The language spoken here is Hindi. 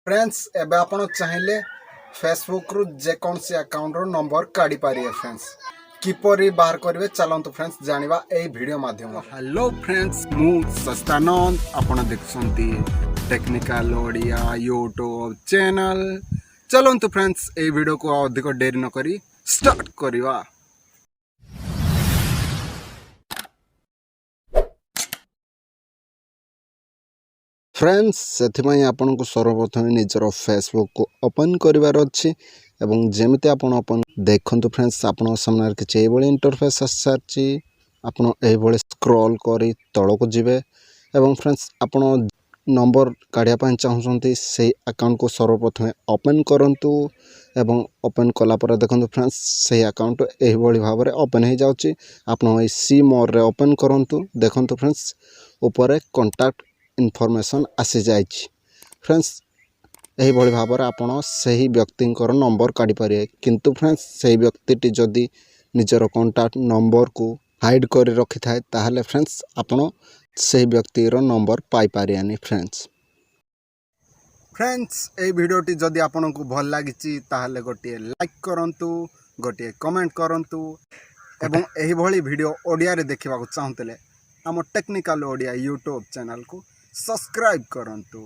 फ्रेंड्स एबे आपण चाहिले फेसबुक रु जेकोसी अकाउंट रो नंबर काढी पारिए फ्रेंड्स किपरि बाहर करिवे चलंतु फ्रेंड्स जानिबा ए वीडियो माध्यम। हेलो फ्रेंड्स मु साचिदानंद आपण देखसंती टेक्निकल ओडिया यूट्यूब चैनल। चलंतु फ्रेंड्स ए वीडियो को अधिक देरी न करी स्टार्ट करिवा। फ्रेंड्स से आपन को सर्वप्रथम निजर फेसबुक को ओपन करिवार अछि एवं जेमिति आपन ओपन देखंतु फ्रेंड्स आपन सामने किछि एबोली इंटरफेस आसारछि। आपन एबोली स्क्रॉल करी तळ को जिवे एवं फ्रेंड्स आपन नंबर काढिया पय चाहउछंती से अकाउंट को सर्वप्रथम ओपन करंतु एवं ओपन कला पर देखंतु फ्रेंड्स से अकाउंट एबोली भाबरे ओपन हे जाउछि। आपन ए सी मोर रे ओपन करंतु देखंतु फ्रेंड्स ऊपर कांटेक्ट इनफॉरमेशन आसी जाए फ्रेंड्स यही भाव में आपड़ से व्यक्ति नंबर काढ़ी पारे किंतु फ्रेंड्स से व्यक्ति जदि निजर कांटेक्ट नंबर को हाइड कर रखि थाए ताहले फ्रेंड्स आपड़ से व्यक्ति नंबर पाई पारियानी। फ्रेंड्स ए वीडियोटी जदि आपन को भल लागिछि ताहले गोटे लाइक करंतु गोटे कमेंट करंतु एवं एही भली वीडियो ओडिया रे देखिबा को चाहतले आम टेक्निकल ओडिया यूट्यूब चैनल को सब्सक्राइब करंतु।